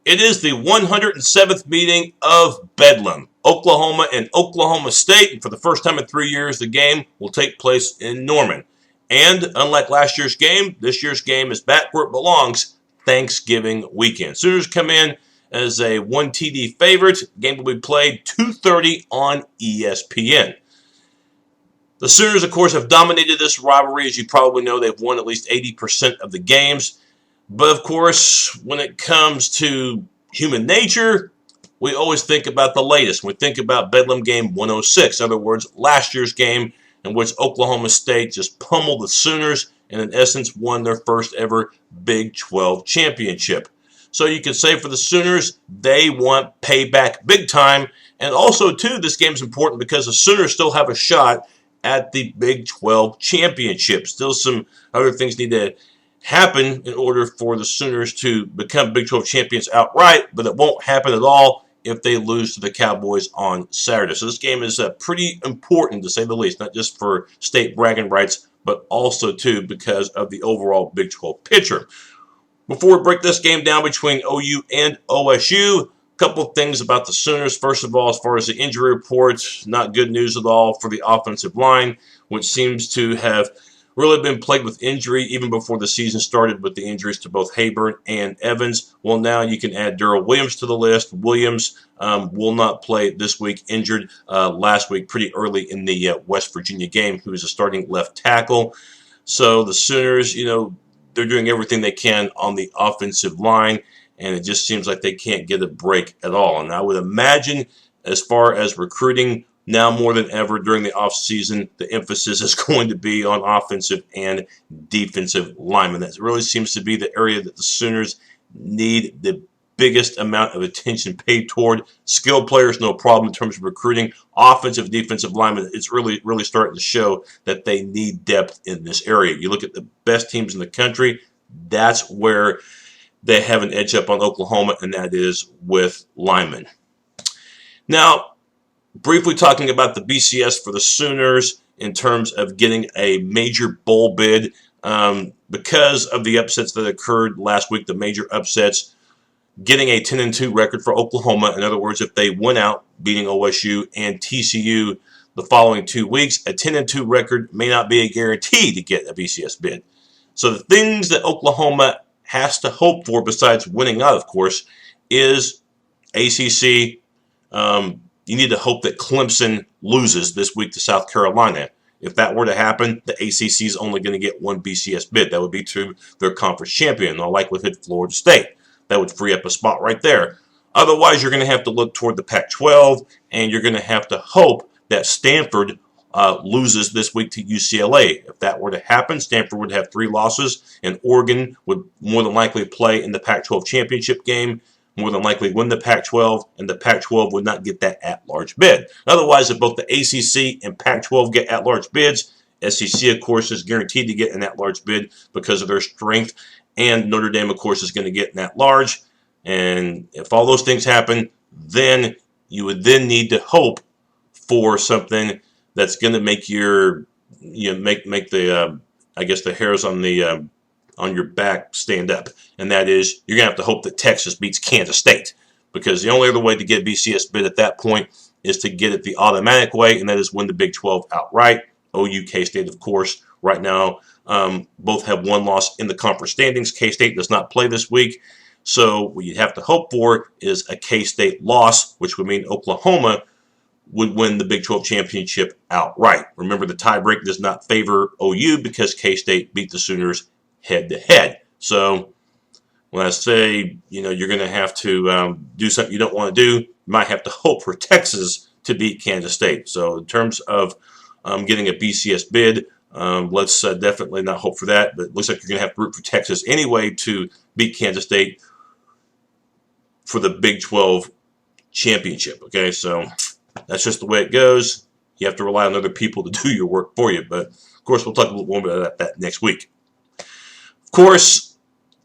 It is the 107th meeting of Bedlam, Oklahoma and Oklahoma State. And for the first time in 3 years, the game will take place in Norman. And unlike last year's game, this year's game is back where it belongs, Thanksgiving weekend. Sooners come in as a 1 TD favorite. The game will be played 2:30 on ESPN. The Sooners, of course, have dominated this rivalry. As you probably know, they've won at least 80% of the games. But, of course, when it comes to human nature, we always think about the latest. We think about Bedlam Game 106. In other words, last year's game in which Oklahoma State just pummeled the Sooners and, in essence, won their first ever Big 12 championship. So you could say for the Sooners, they want payback big time. And also, too, this game's important because the Sooners still have a shot at the Big 12 championship. Still some other things need to happen in order for the Sooners to become Big 12 champions outright, but it won't happen at all if they lose to the Cowboys on Saturday. So this game is pretty important, to say the least, not just for state bragging rights, but also, too, because of the overall Big 12 picture. Before we break this game down between OU and OSU, a couple of things about the Sooners. First of all, as far as the injury reports, not good news at all for the offensive line, which seems to have really been plagued with injury even before the season started with the injuries to both Hayburn and Evans. Well, now you can add Darrell Williams to the list. Williams will not play this week, injured last week pretty early in the West Virginia game. He was a starting left tackle. So the Sooners, they're doing everything they can on the offensive line, and it just seems like they can't get a break at all. And I would imagine, as far as recruiting, now more than ever during the offseason, the emphasis is going to be on offensive and defensive linemen. That really seems to be the area that the Sooners need the biggest amount of attention paid toward. Skilled players, no problem in terms of recruiting. Offensive, defensive linemen, it's really starting to show that they need depth in this area. You look at the best teams in the country, that's where they have an edge up on Oklahoma, and that is with linemen. Now, briefly talking about the BCS for the Sooners in terms of getting a major bowl bid because of the upsets that occurred last week, the major upsets, getting a 10-2 record for Oklahoma. In other words, if they went out beating OSU and TCU the following 2 weeks, a 10-2 record may not be a guarantee to get a BCS bid. So the things that Oklahoma has to hope for, besides winning out, of course, is ACC. You need to hope that Clemson loses this week to South Carolina. If that were to happen, the ACC is only going to get one BCS bid. That would be to their conference champion, in all likelihood Florida State. That would free up a spot right there. Otherwise, you're going to have to look toward the Pac-12, and you're going to have to hope that Stanford loses this week to UCLA. If that were to happen, Stanford would have 3 losses, and Oregon would more than likely play in the Pac-12 championship game, more than likely win the Pac-12, and the Pac-12 would not get that at-large bid. Otherwise, if both the ACC and Pac-12 get at-large bids, SEC, of course, is guaranteed to get an at-large bid because of their strength, and Notre Dame, of course, is going to get an at-large. And if all those things happen, then you would then need to hope for something that's going to make your, make the, the hairs on your back stand up, and that is you're going to have to hope that Texas beats Kansas State, because the only other way to get a BCS bid at that point is to get it the automatic way, and that is win the Big 12 outright. OU, K-State, of course, right now both have 1 loss in the conference standings. K-State does not play this week, so what you'd have to hope for is a K-State loss, which would mean Oklahoma would win the Big 12 championship outright. Remember, the tiebreak does not favor OU because K-State beat the Sooners head-to-head. So when I say, you're going to have to do something you don't want to do, you might have to hope for Texas to beat Kansas State. So in terms of getting a BCS bid, let's definitely not hope for that, but it looks like you're going to have to root for Texas anyway to beat Kansas State for the Big 12 championship. Okay, so that's just the way it goes. You have to rely on other people to do your work for you, but of course we'll talk a little more about that next week. Of course,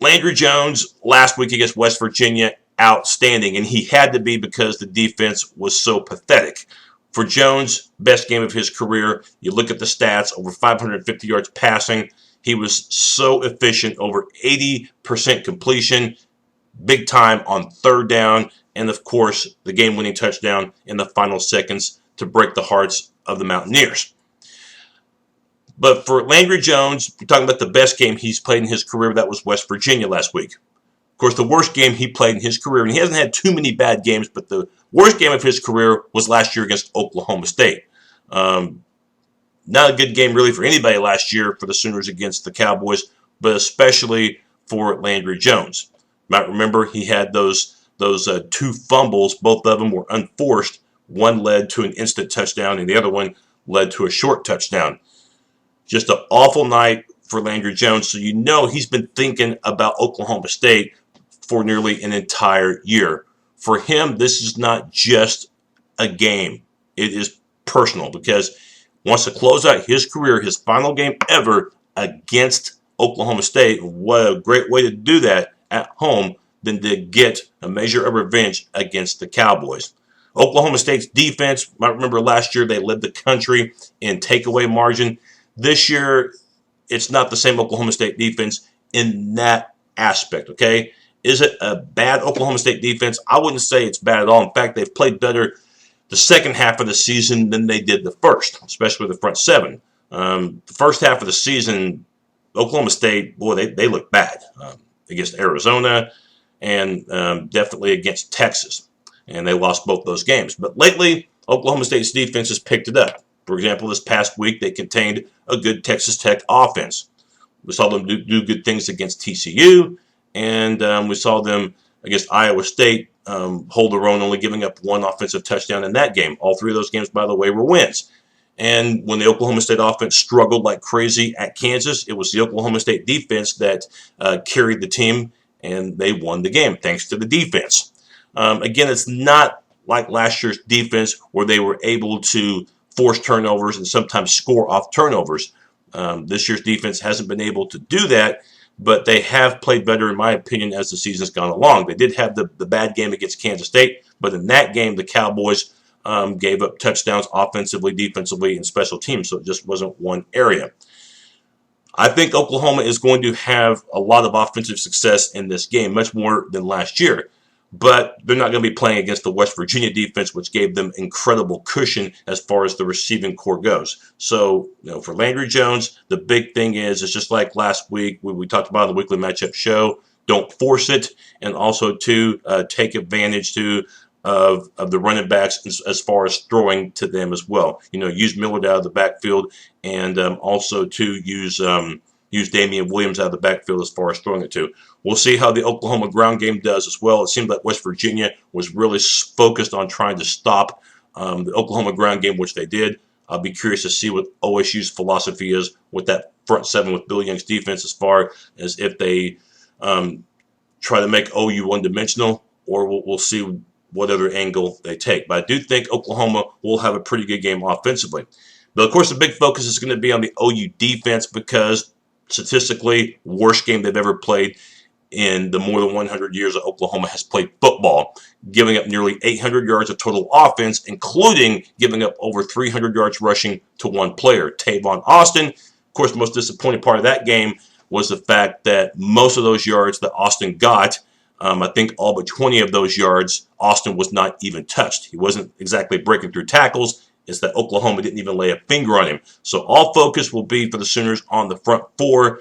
Landry Jones last week against West Virginia, outstanding, and he had to be because the defense was so pathetic. For Jones, best game of his career. You look at the stats, over 550 yards passing. He was so efficient, over 80% completion. big time on third down, and of course the game-winning touchdown in the final seconds to break the hearts of the Mountaineers. But for Landry Jones, we're talking about the best game he's played in his career. That was West Virginia last week. Of course, the worst game he played in his career, and he hasn't had too many bad games, but the worst game of his career was last year against Oklahoma State. Not a good game really for anybody last year for the Sooners against the Cowboys, but especially for Landry Jones. You might remember he had those two fumbles. Both of them were unforced. One led to an instant touchdown, and the other one led to a short touchdown. Just an awful night for Landry Jones. So you know he's been thinking about Oklahoma State for nearly an entire year. For him, this is not just a game. It is personal because he wants to close out his career, his final game ever against Oklahoma State. What a great way to do that at home than to get a measure of revenge against the Cowboys. Oklahoma State's defense, you might remember last year they led the country in takeaway margin. This year, it's not the same Oklahoma State defense in that aspect, okay? Is it a bad Oklahoma State defense? I wouldn't say it's bad at all. In fact, they've played better the second half of the season than they did the first, especially with the front seven. The first half of the season, Oklahoma State, boy, they look bad against Arizona and definitely against Texas. And they lost both those games. But lately, Oklahoma State's defense has picked it up. For example, this past week, they contained a good Texas Tech offense. We saw them do good things against TCU, and we saw them against Iowa State hold their own, only giving up one offensive touchdown in that game. All three of those games, by the way, were wins. And when the Oklahoma State offense struggled like crazy at Kansas, it was the Oklahoma State defense that carried the team, and they won the game thanks to the defense. Again, it's not like last year's defense where they were able to force turnovers and sometimes score off turnovers. This year's defense hasn't been able to do that, but they have played better, in my opinion, as the season's gone along. They did have the bad game against Kansas State, but in that game, the Cowboys gave up touchdowns offensively, defensively, and special teams, so it just wasn't one area. I think Oklahoma is going to have a lot of offensive success in this game, much more than last year. But they're not going to be playing against the West Virginia defense, which gave them incredible cushion as far as the receiving core goes. So, for Landry Jones, the big thing is, it's just like last week we talked about on the weekly matchup show. Don't force it, and also to take advantage of the running backs as far as throwing to them as well. Use Millard out of the backfield, and also to use Damian Williams out of the backfield as far as throwing it to. We'll see how the Oklahoma ground game does as well. It seemed like West Virginia was really focused on trying to stop the Oklahoma ground game, which they did. I'll be curious to see what OSU's philosophy is with that front seven with Bill Young's defense, as far as if they try to make OU one-dimensional, or we'll see what other angle they take. But I do think Oklahoma will have a pretty good game offensively. But, of course, the big focus is going to be on the OU defense because statistically, worst game they've ever played in the more than 100 years that Oklahoma has played football, giving up nearly 800 yards of total offense, including giving up over 300 yards rushing to one player, Tavon Austin. Of course, the most disappointing part of that game was the fact that most of those yards that Austin got, I think all but 20 of those yards, Austin was not even touched. He wasn't exactly breaking through tackles. It's that Oklahoma didn't even lay a finger on him. So all focus will be for the Sooners on the front four.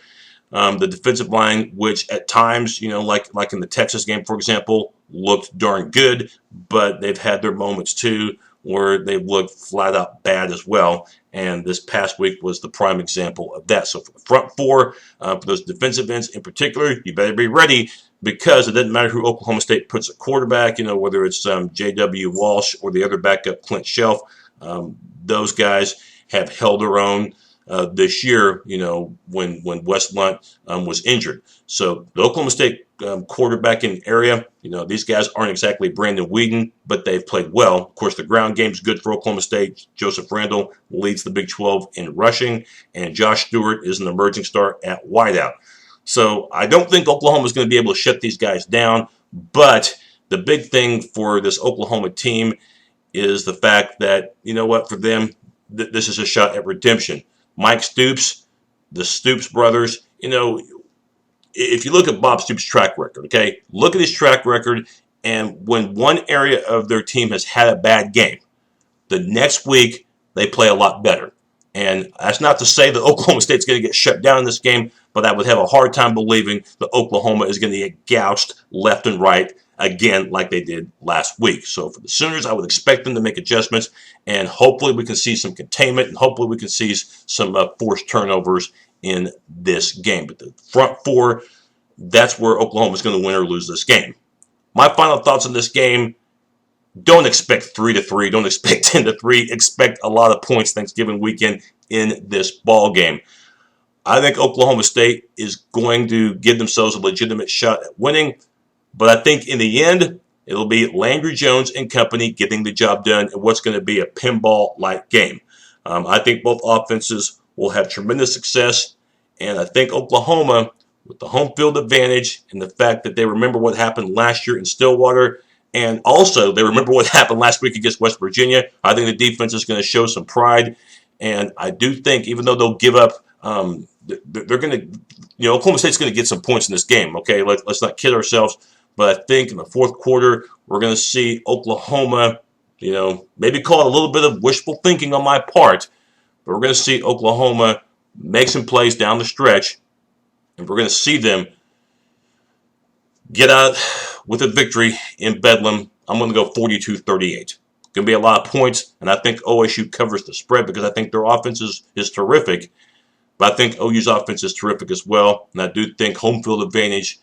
The defensive line, which at times, like in the Texas game, for example, looked darn good, but they've had their moments too where they've looked flat out bad as well. And this past week was the prime example of that. So for the front four, for those defensive ends in particular, you better be ready, because it doesn't matter who Oklahoma State puts at quarterback, whether it's J.W. Walsh or the other backup, Clint Shelf. Those guys have held their own this year, when Wes Lunt was injured. So the Oklahoma State quarterbacking area, these guys aren't exactly Brandon Whedon, but they've played well. Of course, the ground game's good for Oklahoma State. Joseph Randall leads the Big 12 in rushing, and Josh Stewart is an emerging star at wideout. So I don't think Oklahoma's going to be able to shut these guys down, but the big thing for this Oklahoma team is the fact that, for them, this is a shot at redemption. Mike Stoops, the Stoops brothers, if you look at Bob Stoops' track record, okay, look at his track record, and when one area of their team has had a bad game, the next week they play a lot better. And that's not to say that Oklahoma State's going to get shut down in this game, but I would have a hard time believing that Oklahoma is going to get gouged left and right again like they did last week. So for the Sooners, I would expect them to make adjustments, and hopefully we can see some containment, and hopefully we can see some forced turnovers in this game. But the front four, that's where Oklahoma is going to win or lose this game. My final thoughts on this game: don't expect 3-3. Don't expect 10-3. Expect a lot of points Thanksgiving weekend in this ball game. I think Oklahoma State is going to give themselves a legitimate shot at winning, but I think in the end, it'll be Landry Jones and company getting the job done in what's going to be a pinball-like game. I think both offenses will have tremendous success, and I think Oklahoma, with the home field advantage and the fact that they remember what happened last year in Stillwater, and also they remember what happened last week against West Virginia, I think the defense is going to show some pride. And I do think, even though they'll give up, they're going to, Oklahoma State's going to get some points in this game. Okay, let's not kid ourselves. But I think in the fourth quarter, we're going to see Oklahoma, maybe call it a little bit of wishful thinking on my part, but we're going to see Oklahoma make some plays down the stretch, and we're going to see them get out with a victory in Bedlam. I'm going to go 42-38. Going to be a lot of points, and I think OSU covers the spread because I think their offense is terrific. But I think OU's offense is terrific as well, and I do think home field advantage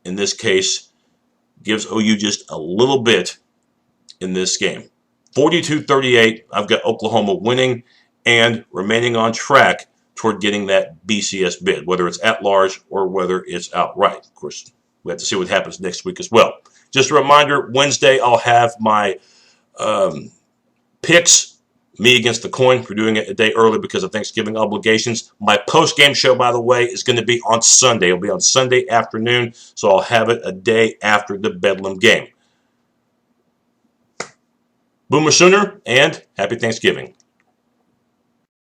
in this case gives OU just a little bit in this game. 42-38, I've got Oklahoma winning and remaining on track toward getting that BCS bid, whether it's at large or whether it's outright. Of course, we have to see what happens next week as well. Just a reminder, Wednesday I'll have my picks, me against the coin. We're doing it a day early because of Thanksgiving obligations. My post-game show, by the way, is going to be on Sunday. It'll be on Sunday afternoon, so I'll have it a day after the Bedlam game. Boomer Sooner, and happy Thanksgiving.